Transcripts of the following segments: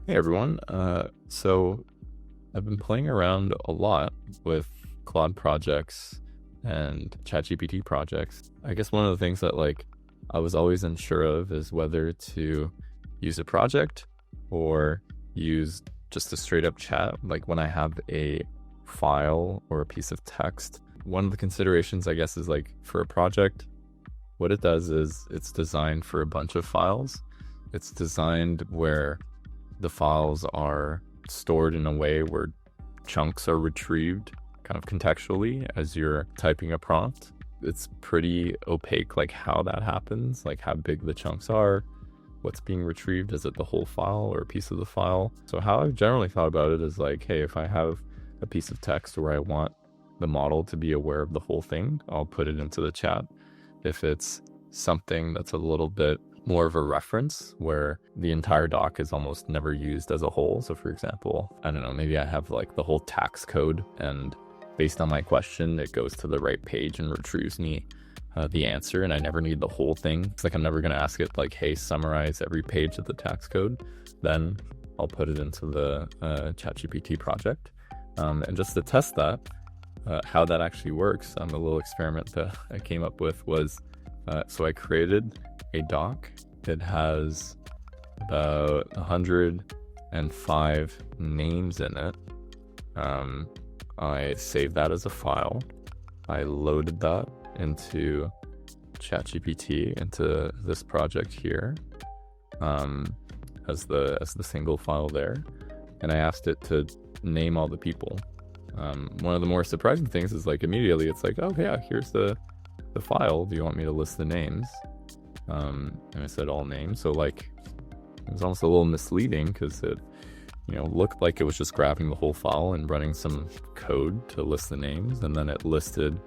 Hey everyone. So I've been playing around a lot with Claude projects and ChatGPT projects. I guess one of the things that I was always unsure of is whether to use a project or use just a straight up chat. Like when I have a file or a piece of text, one of the considerations I guess is like for a project, what it does is it's designed for a bunch of files. It's designed where the files are stored in a way where chunks are retrieved kind of contextually as you're typing a prompt. It's pretty opaque, like how that happens, like how big the chunks are, what's being retrieved. Is it the whole file or a piece of the file? So how I've generally thought about it is like, hey, if I have a piece of text where I want the model to be aware of the whole thing, I'll put it into the chat. If it's something that's a little bit more of a reference where the entire doc is almost never used as a whole. So for example, I don't know, maybe I have like the whole tax code and based on my question, it goes to the right page and retrieves me the answer, and I never need the whole thing. It's like I'm never going to ask it like, hey, summarize every page of the tax code. Then I'll put it into the ChatGPT project. And just to test that, how that actually works, a little experiment that I came up with was, so I created a doc. It has about 105 names in it. I saved that as a file. I loaded that into ChatGPT, into this project here, as the single file there, and I asked it to name all the people. One of the more surprising things is like immediately it's like, oh yeah, here's the file. Do you want me to list the names? And I said all names. So like it was almost a little misleading because it, looked like it was just grabbing the whole file and running some code to list the names, and then it listed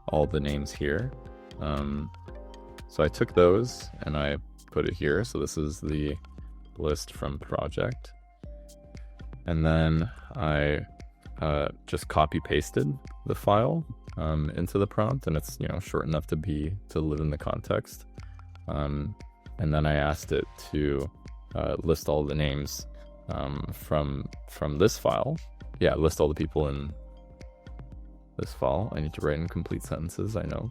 all the names here. So I took those and I put it here. So this is the list from project, and then I just copy pasted the file into the prompt, and it's short enough to live in the context. And then I asked it to list all the names from this file. Yeah, list all the people in this file. I need to write in complete sentences, I know.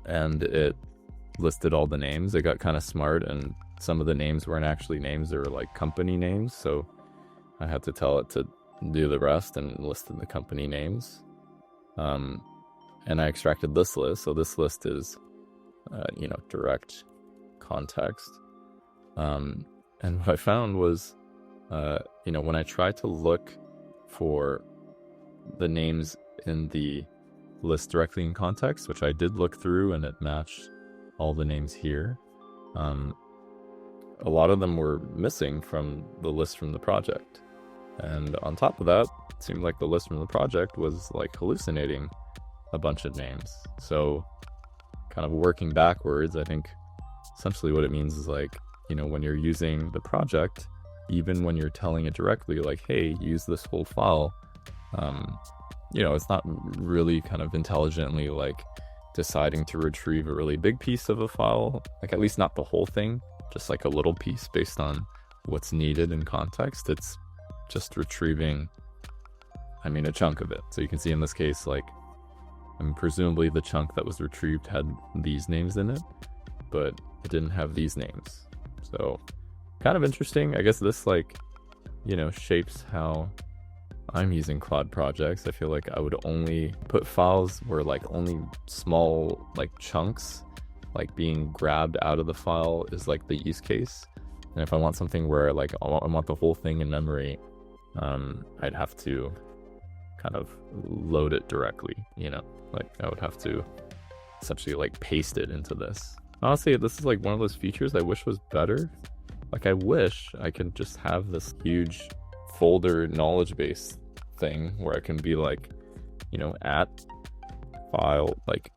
And it listed all the names. It got kind of smart, and some of the names weren't actually names, they were like company names. So I had to tell it to do the rest and listed the company names. And I extracted this list. So this list is, direct context. And what I found was, when I tried to look for the names in the list directly in context, which I did look through and it matched all the names here, a lot of them were missing from the list from the project. And on top of that, it seemed like the list from the project was like hallucinating a bunch of names. So kind of working backwards, I think essentially what it means is like, when you're using the project, even when you're telling it directly, like, hey, use this whole file, it's not really kind of intelligently like deciding to retrieve a really big piece of a file, like at least not the whole thing, just like a little piece based on what's needed in context. It's just retrieving, a chunk of it. So you can see in this case, like, presumably the chunk that was retrieved had these names in it, but it didn't have these names. So kind of interesting. I guess this shapes how I'm using Claude projects. I feel like I would only put files where like only small like chunks like being grabbed out of the file is like the use case. And if I want something where like I want the whole thing in memory, I'd have to kind of load it directly, like I would have to essentially like paste it into this. Honestly, this is like one of those features I wish was better. Like I wish I could just have this huge folder knowledge base thing where I can be like, at file, like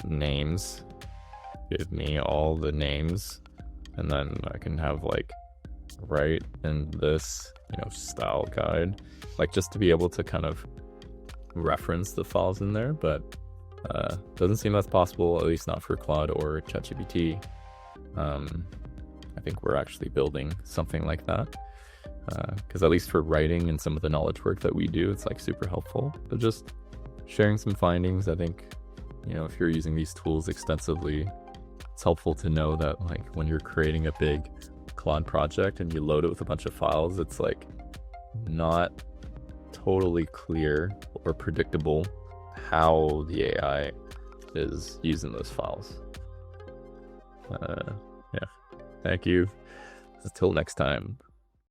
names, give me all the names, and then I can have like write in this, style guide, like just to be able to kind of reference the files in there. But doesn't seem that's possible, at least not for Claude or ChatGPT. I think we're actually building something like that. because at least for writing and some of the knowledge work that we do, it's like super helpful. But just sharing some findings, I think, you know, if you're using these tools extensively, it's helpful to know that like when you're creating a big Claude project and you load it with a bunch of files, it's like not totally clear or predictable how the AI is using those files. Yeah, thank you. Until next time.